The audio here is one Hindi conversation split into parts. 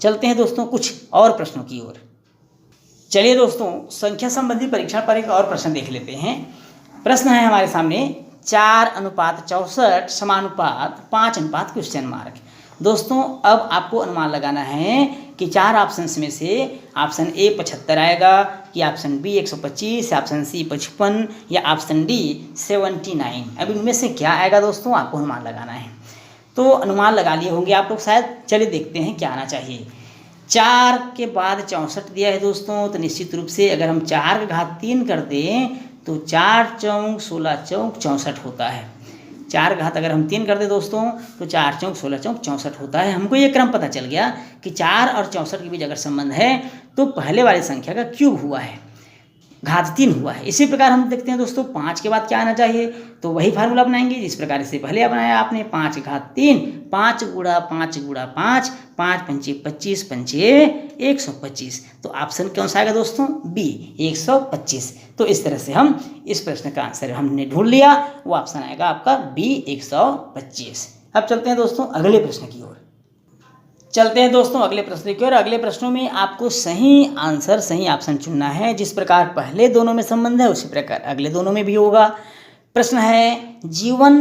चलते हैं दोस्तों कुछ और प्रश्नों की ओर। चलिए दोस्तों, संख्या संबंधी परीक्षण पर एक और प्रश्न देख लेते हैं। प्रश्न है हमारे सामने 4:64 समानुपात 5:? दोस्तों अब आपको अनुमान लगाना है कि 4 ऑप्शंस में से ऑप्शन ए 75 आएगा, या ऑप्शन बी 125, या ऑप्शन सी 55, या ऑप्शन डी 79। अब इनमें से क्या आएगा दोस्तों, आपको अनुमान लगाना है। तो अनुमान लगा लिए होंगे आप लोग शायद। चलिए देखते हैं क्या आना चाहिए। 4 के बाद 64 दिया है दोस्तों, तो निश्चित रूप से अगर हम 4 का घात 3 कर दें तो 4 चौक 16 चौक 64 होता है। 4 घात अगर हम 3 कर दें दोस्तों तो 4 चौक 16 चौक 64 होता है। हमको ये क्रम पता चल गया कि 4 और 64 के बीच अगर संबंध है तो पहले वाली संख्या का क्यूब हुआ है, घात 3 हुआ है। इसी प्रकार हम देखते हैं दोस्तों 5 के बाद क्या आना चाहिए, तो वही फार्मूला अपनाएंगे जिस प्रकार इससे पहले बनाया आपने। 5 घात 3, 5 गुणा 5 गुणा 5, 5 पंचे 25, पंचे 125। तो ऑप्शन कौन सा आएगा दोस्तों, बी 125। तो इस तरह से हम इस प्रश्न का आंसर हमने ढूंढ लिया, वो ऑप्शन आएगा आपका बी 125। अब चलते हैं दोस्तों अगले प्रश्न की ओर। अगले प्रश्नों में आपको सही आंसर, सही ऑप्शन चुनना है। जिस प्रकार पहले दोनों में संबंध है उसी प्रकार अगले दोनों में भी होगा। प्रश्न है जीवन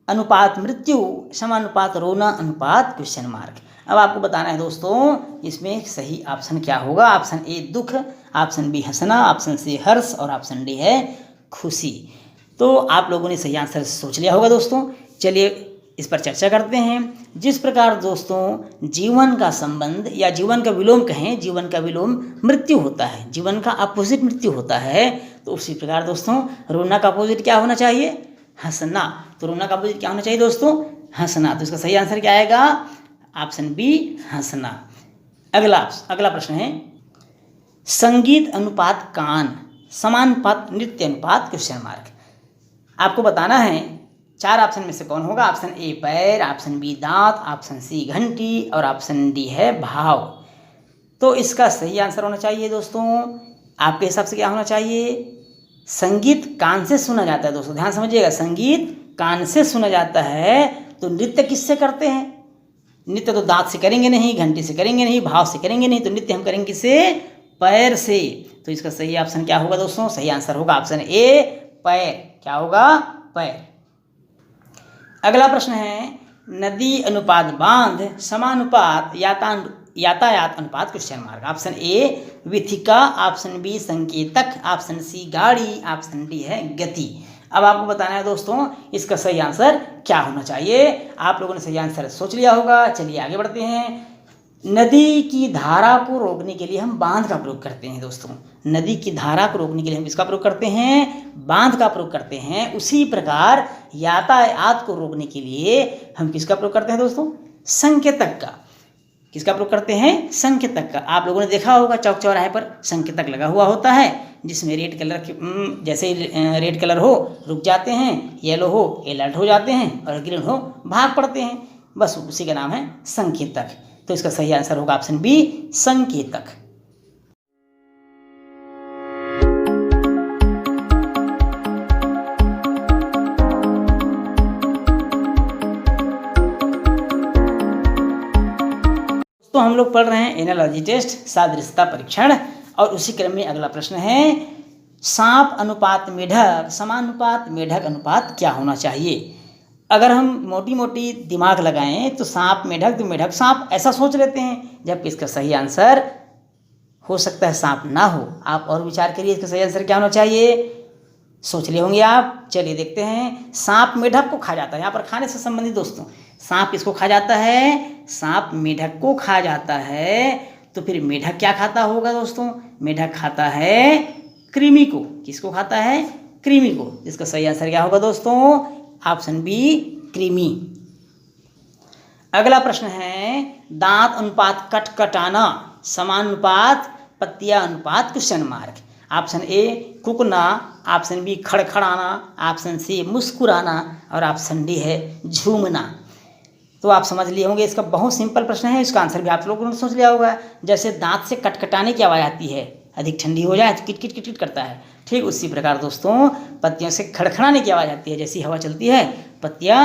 अनुपात मृत्यु समानुपात रोना अनुपात ? अब आपको बताना है दोस्तों इसमें सही ऑप्शन क्या होगा। ऑप्शन ए दुख, ऑप्शन बी हंसना, ऑप्शन सी हर्ष, और ऑप्शन डी है खुशी। तो आप लोगों ने सही आंसर सोच लिया होगा दोस्तों। चलिए इस पर चर्चा करते हैं। जिस प्रकार दोस्तों जीवन का संबंध या जीवन का विलोम कहें, जीवन का विलोम मृत्यु होता है, जीवन का अपोजिट मृत्यु होता है, तो उसी प्रकार दोस्तों रोना का अपोजिट क्या होना चाहिए, हंसना। तो रोना का अपोजिट क्या होना चाहिए दोस्तों, हंसना। तो इसका सही आंसर क्या आएगा, ऑप्शन बी हंसना। अगला प्रश्न है संगीत अनुपात कान समानुपात नृत्य अनुपात ? आपको बताना है 4 ऑप्शन में से कौन होगा। ऑप्शन ए पैर, ऑप्शन बी दांत, ऑप्शन सी घंटी, और ऑप्शन डी है भाव। तो इसका सही आंसर होना चाहिए दोस्तों, आपके हिसाब से क्या होना चाहिए, संगीत कान से सुना जाता है। दोस्तों ध्यान समझिएगा, संगीत कान से सुना जाता है, तो नृत्य किससे करते हैं, नृत्य तो दांत से करेंगे नहीं, घंटी से करेंगे नहीं, भाव से करेंगे नहीं, तो नृत्य हम करेंगे किससे, पैर से। तो इसका सही ऑप्शन क्या होगा दोस्तों, सही आंसर होगा ऑप्शन ए पैर। क्या होगा, पैर। अगला प्रश्न है नदी अनुपात बांध समानुपात यातायात अनुपात ? ऑप्शन ए विथिका, ऑप्शन बी संकेतक, ऑप्शन सी गाड़ी, ऑप्शन डी है गति। अब आपको बताना है दोस्तों इसका सही आंसर क्या होना चाहिए। आप लोगों ने सही आंसर सोच लिया होगा। चलिए आगे बढ़ते हैं। नदी की धारा को रोकने के लिए हम बांध का प्रयोग करते हैं दोस्तों। नदी की धारा को रोकने के लिए हम किसका प्रयोग करते हैं, बांध का प्रयोग करते हैं। उसी प्रकार यातायात को रोकने के लिए हम किसका प्रयोग करते हैं दोस्तों, संकेतक का। किसका प्रयोग करते हैं, संकेतक का। आप लोगों ने देखा होगा चौक चौराहे पर संकेतक लगा हुआ होता है, जिसमें रेड कलर के जैसे ही रेड कलर हो रुक जाते हैं, येलो हो अलर्ट हो जाते हैं, और ग्रीन हो भाग पड़ते हैं। बस उसी का नाम है संकेतक। तो इसका सही आंसर होगा ऑप्शन बी संकेतक। तो हम लोग पढ़ रहे हैं एनालॉजी टेस्ट सादृश्यता परीक्षण, और उसी क्रम में अगला प्रश्न है सांप अनुपात मेढक समानुपात मेढक अनुपात क्या होना चाहिए। अगर हम मोटी मोटी दिमाग लगाएं तो सांप मेढक, तो मेढक सांप ऐसा सोच लेते हैं, जबकि इसका सही आंसर हो सकता है सांप ना हो। आप और विचार करिए इसका सही आंसर क्या होना चाहिए, सोच लिए होंगे आप। चलिए देखते हैं। सांप मेढक को खा जाता है, यहाँ पर खाने से संबंधित दोस्तों, सांप किसको खा जाता है, सांप मेढक को खा जाता है। तो फिर मेढक क्या खाता होगा दोस्तों, मेढक खाता है कृमि को। किसको खाता है, कृमि को। इसका सही आंसर क्या होगा दोस्तों, ऑप्शन बी कृमि। अगला प्रश्न है दांत अनुपात कटकटाना समानुपात पतिया अनुपात ? ऑप्शन ए कुकना, ऑप्शन बी खड़खड़ाना, ऑप्शन सी मुस्कुराना, और ऑप्शन डी है झूमना। तो आप समझ लिए होंगे, इसका बहुत सिंपल प्रश्न है। इसका आंसर भी आप लोगों ने सोच लिया होगा। जैसे दांत से कटकटाने की आवाज़ आती है, अधिक ठंडी हो जाए तो किट किट किट किट करता है, ठीक उसी प्रकार दोस्तों पत्तियों से खड़खड़ाने की आवाज़ आती है। जैसी हवा चलती है पत्तियाँ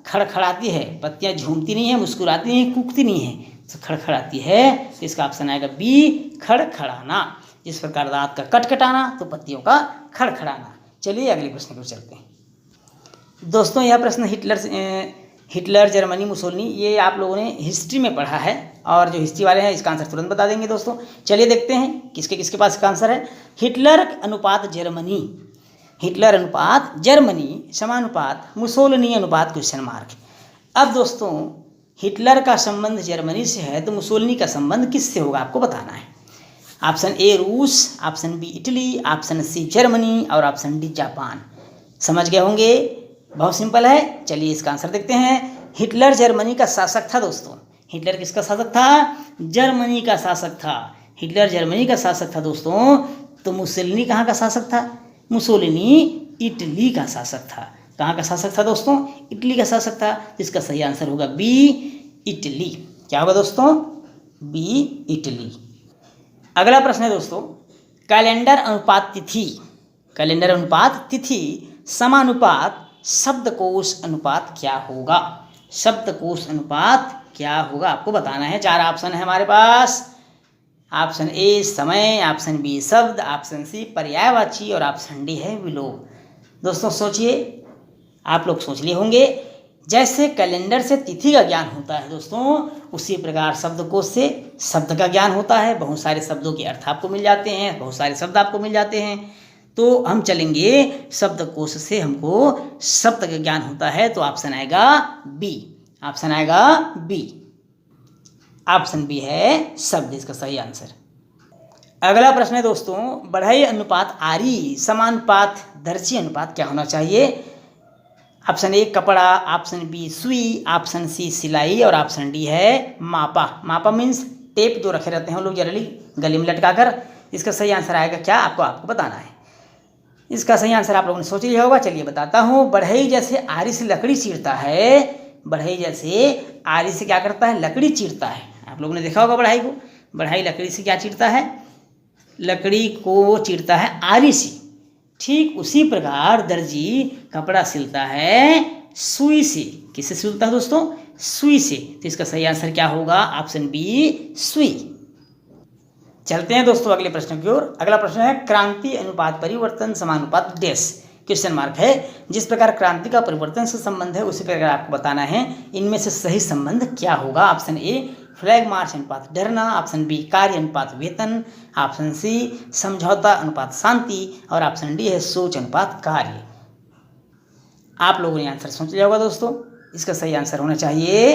खड़खड़ाती है, पत्तियाँ झूमती नहीं है, मुस्कुराती नहीं है, कूकती नहीं है। तो खड़खड़ाती है, तो इसका ऑप्शन आएगा बी, खड़खड़ाना। जिस प्रकार दांत का कटकटाना तो पत्तियों का खड़खड़ाना। चलिए अगले प्रश्न की ओर चलते हैं। दोस्तों यह प्रश्न हिटलर, जर्मनी, मुसोलिनी, ये आप लोगों ने हिस्ट्री में पढ़ा है, और जो हिस्ट्री वाले हैं इसका आंसर तुरंत बता देंगे दोस्तों। चलिए देखते हैं किसके किसके पास इसका आंसर है। हिटलर अनुपात जर्मनी, हिटलर अनुपात जर्मनी समानुपात मुसोलिनी अनुपात क्वेश्चन मार्क। अब दोस्तों हिटलर का संबंध जर्मनी से है, तो मुसोलिनी का संबंध किससे होगा आपको बताना है। ऑप्शन ए रूस, option B Italy, option C Germany और ऑप्शन डी जापान। समझ गए होंगे, बहुत सिंपल है। चलिए इसका आंसर देखते हैं। हिटलर जर्मनी का शासक था दोस्तों। हिटलर किसका शासक था? जर्मनी का शासक था। हिटलर जर्मनी का शासक था दोस्तों। तो मुसोलिनी कहाँ का शासक था? मुसोलिनी इटली का शासक था। कहाँ का शासक था दोस्तों? इटली का शासक था। जिसका सही आंसर होगा बी, इटली। क्या होगा दोस्तों? B, Italy. अगला प्रश्न है दोस्तों, कैलेंडर अनुपात तिथि, कैलेंडर अनुपात तिथि समानुपात शब्दकोश अनुपात क्या होगा? शब्दकोश अनुपात क्या होगा आपको बताना है। 4 ऑप्शन है हमारे पास। ऑप्शन ए समय, ऑप्शन बी शब्द, ऑप्शन सी पर्यायवाची और ऑप्शन डी है विलोम। दोस्तों सोचिए, आप लोग सोच लिए होंगे। जैसे कैलेंडर से तिथि का ज्ञान होता है दोस्तों, उसी प्रकार शब्दकोश से शब्द का ज्ञान होता है। बहुत सारे शब्दों के अर्थ आपको मिल जाते हैं, बहुत सारे शब्द आपको मिल जाते हैं। तो हम चलेंगे शब्दकोश से, हमको शब्द का ज्ञान होता है। तो ऑप्शन आएगा बी, ऑप्शन आएगा बी, ऑप्शन बी है शब्द, इसका सही आंसर। अगला प्रश्न है दोस्तों, बढ़ई अनुपात आरी समानुपात दर्जी अनुपात क्या होना चाहिए? ऑप्शन ए कपड़ा, ऑप्शन बी सुई, ऑप्शन सी सिलाई और ऑप्शन डी है मापा। मापा मीन्स टेप जो रखे रहते हैं लोग जनरली गले में लटकाकर। इसका सही आंसर आएगा क्या? आपको बताना है। इसका सही आंसर आप लोगों ने सोच लिया होगा। चलिए बताता हूँ। बढ़ई जैसे आरी से लकड़ी चीरता है, बढ़ई जैसे आरी से क्या करता है? लकड़ी चीरता है। आप लोगों ने देखा होगा बढ़ई को। बढ़ई लकड़ी से क्या चीरता है? लकड़ी को चीरता है आरी से। ठीक उसी प्रकार दर्जी कपड़ा सिलता है सुई से। किससे सिलता है दोस्तों? सुई से। तो इसका सही आंसर क्या होगा? ऑप्शन बी सुई। चलते हैं दोस्तों अगले प्रश्न की ओर। अगला प्रश्न है, क्रांति अनुपात परिवर्तन समानुपात डैश क्वेश्चन मार्क है। जिस प्रकार क्रांति का परिवर्तन से संबंध है, उसी प्रकार आपको बताना है इनमें से सही संबंध क्या होगा। ऑप्शन ए फ्लैग मार्च अनुपात डरना, ऑप्शन बी कार्य अनुपात वेतन, ऑप्शन सी समझौता अनुपात शांति और ऑप्शन डी है सोच अनुपात कार्य। आप लोगों ने आंसर सोच लिया होगा दोस्तों। इसका सही आंसर होना चाहिए,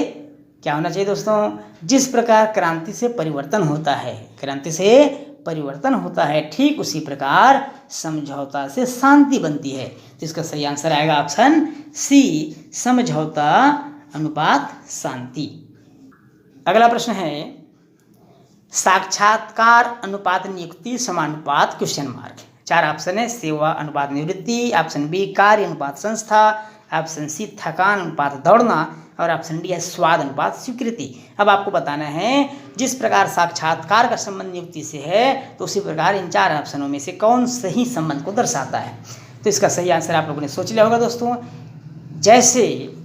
क्या होना चाहिए दोस्तों? जिस प्रकार क्रांति से परिवर्तन होता है, क्रांति से परिवर्तन होता है, ठीक उसी प्रकार समझौता से शांति बनती है। तो इसका सही आंसर आएगा ऑप्शन सी, समझौता अनुपात शांति। अगला प्रश्न है, साक्षात्कार अनुपात नियुक्ति समानुपात क्वेश्चन मार्क। 4 ऑप्शन है। सेवा अनुपात निवृत्ति, ऑप्शन बी कार्य अनुपात संस्था, ऑप्शन सी थकान अनुपात दौड़ना और ऑप्शन डी है स्वाद अनुपात स्वीकृति। अब आपको बताना है जिस प्रकार साक्षात्कार का संबंध नियुक्ति से है, तो उसी प्रकार इन 4 ऑप्शनों में से कौन सही संबंध को दर्शाता है। तो इसका सही आंसर आप लोगों ने सोच लिया होगा दोस्तों। जैसे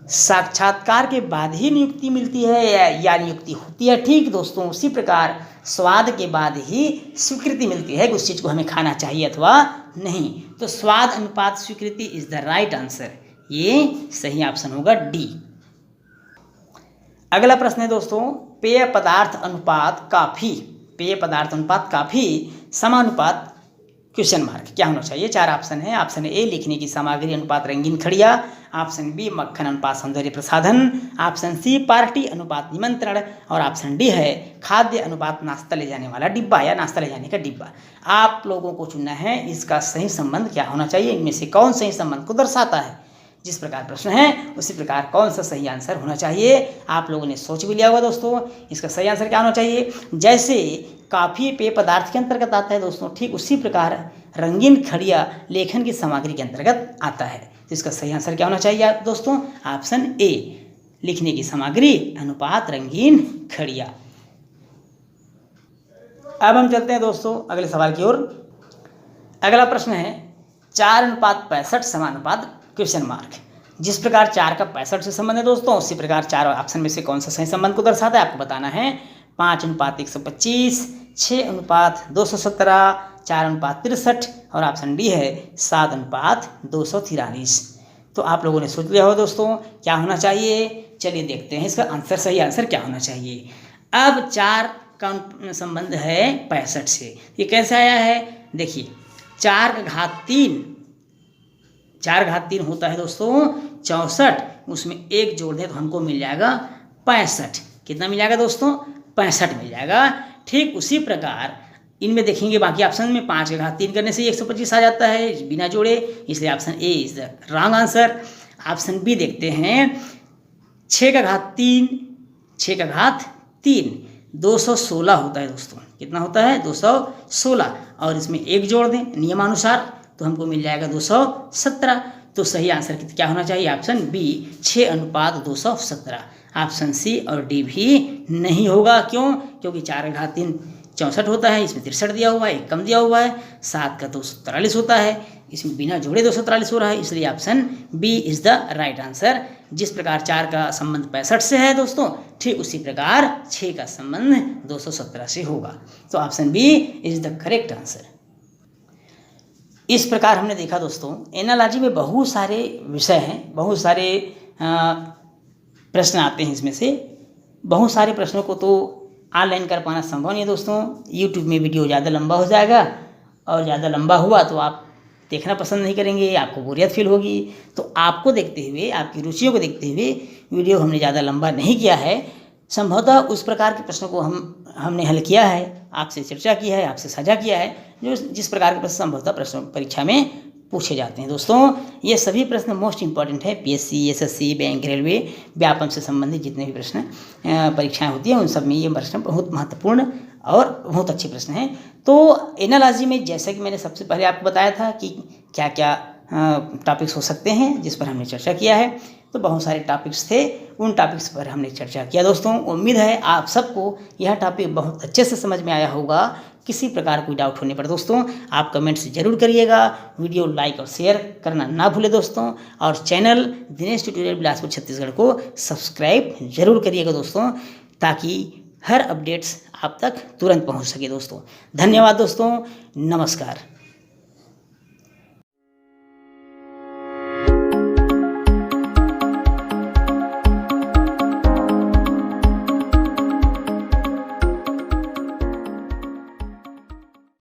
साक्षात्कार के बाद ही नियुक्ति मिलती है या नियुक्ति होती है, ठीक दोस्तों उसी प्रकार स्वाद के बाद ही स्वीकृति मिलती है कि उस चीज़ को हमें खाना चाहिए अथवा नहीं। तो स्वाद अनुपात स्वीकृति इज द राइट आंसर। ये सही ऑप्शन होगा डी। अगला प्रश्न है दोस्तों, पेय पदार्थ अनुपात काफी, पेय पदार्थ अनुपात काफी समानुपात क्वेश्चन मार्क क्या होना चाहिए। 4 ऑप्शन है। ऑप्शन ए लिखने की सामग्री अनुपात रंगीन खड़िया, ऑप्शन बी मक्खन अनुपात सौंदर्य प्रसाधन, ऑप्शन सी पार्टी अनुपात निमंत्रण और ऑप्शन डी है खाद्य अनुपात नाश्ता ले जाने वाला डिब्बा या नाश्ता ले जाने का डिब्बा। आप लोगों को चुनना है इसका सही संबंध क्या होना चाहिए, इनमें से कौन सही संबंध को दर्शाता है। जिस प्रकार प्रश्न है उसी प्रकार कौन सा सही आंसर होना चाहिए। आप लोगों ने सोच भी लिया होगा दोस्तों। इसका सही आंसर क्या होना चाहिए। जैसे काफ़ी पेय पदार्थ के अंतर्गत आता है दोस्तों, ठीक उसी प्रकार रंगीन खड़िया लेखन की सामग्री के अंतर्गत आता है। तो इसका सही आंसर क्या होना चाहिए दोस्तों। ऑप्शन ए लिखने की सामग्री अनुपात रंगीन खड़िया। अब हम चलते हैं दोस्तों अगले सवाल की ओर। अगला प्रश्न है 4 अनुपात 65 समानुपात क्वेश्चन मार्क। जिस प्रकार 4 का 65 से संबंध है दोस्तों, उसी प्रकार 4 ऑप्शन में से कौन सा सही संबंध को दर्शाता है आपको बताना है। 5:125, 6:217, 4:63 और ऑप्शन डी है 7:243। तो आप लोगों ने सोच लिया हो दोस्तों क्या होना चाहिए। चलिए देखते हैं इसका आंसर, सही आंसर क्या होना चाहिए। अब 4 का संबंध है 65 से। ये कैसे आया है, देखिए 4 का घात 3 होता है दोस्तों 64, उसमें 1 जोड़ दें तो हमको मिल जाएगा 65। कितना मिल जाएगा दोस्तों, 65 मिल जाएगा। ठीक उसी प्रकार इनमें देखेंगे बाकी ऑप्शन में 5 का घात 3 करने से 125 आ जाता है बिना जोड़े, इसलिए option A is the wrong answer. Option B देखते हैं, 6 का घात 3 216 होता है दोस्तों। कितना होता है, 216, और इसमें 1 जोड़ दें नियमानुसार तो हमको मिल जाएगा 217। तो सही आंसर क्या होना चाहिए, ऑप्शन बी 6:217। ऑप्शन सी और डी भी नहीं होगा। क्यों, क्योंकि 4 का घात 3 64 होता है, इसमें 63 दिया हुआ है, 1 कम दिया हुआ है। 7 का 243 होता है, इसमें बिना जोड़े 243 हो रहा है, इसलिए option B is the right answer. जिस प्रकार 4 का संबंध 65 से है दोस्तों, ठीक उसी प्रकार 6 का संबंध 217 से होगा। तो option B is the correct answer. इस प्रकार हमने देखा दोस्तों एनालॉजी में बहुत सारे विषय हैं, बहुत सारे प्रश्न आते हैं। इसमें से बहुत सारे प्रश्नों को तो ऑनलाइन कर पाना संभव नहीं है दोस्तों। यूट्यूब में वीडियो ज़्यादा लंबा हो जाएगा, और ज़्यादा लंबा हुआ तो आप देखना पसंद नहीं करेंगे, आपको बोरियत फील होगी। तो आपको देखते हुए, आपकी रुचियों को देखते हुए वीडियो हमने ज़्यादा लंबा नहीं किया है। संभवतः उस प्रकार के प्रश्नों को हमने हल किया है, आपसे चर्चा की है, आपसे साझा किया है, जिस प्रकार के प्रश्न संभवतः प्रश्न परीक्षा में पूछे जाते हैं। दोस्तों ये सभी प्रश्न मोस्ट इंपॉर्टेंट है। PSC, SSC, bank, railway, Vyapam से संबंधित जितने भी प्रश्न परीक्षाएं होती हैं उन सब में ये प्रश्न बहुत महत्वपूर्ण और बहुत अच्छे प्रश्न हैं। तो एनालॉजी में जैसे कि मैंने सबसे पहले आपको बताया था कि क्या क्या टॉपिक्स हो सकते हैं जिस पर हमने चर्चा किया है, तो बहुत सारे टॉपिक्स थे, उन टॉपिक्स पर हमने चर्चा किया। दोस्तों उम्मीद है आप सबको यह टॉपिक बहुत अच्छे से समझ में आया होगा। किसी प्रकार कोई डाउट होने पर दोस्तों आप कमेंट्स जरूर करिएगा, वीडियो लाइक और शेयर करना ना भूलें दोस्तों, और चैनल दिनेश ट्यूटोरियल बिलासपुर छत्तीसगढ़ को सब्सक्राइब जरूर करिएगा दोस्तों, ताकि हर अपडेट्स आप तक तुरंत पहुंच सके दोस्तों। धन्यवाद दोस्तों, नमस्कार।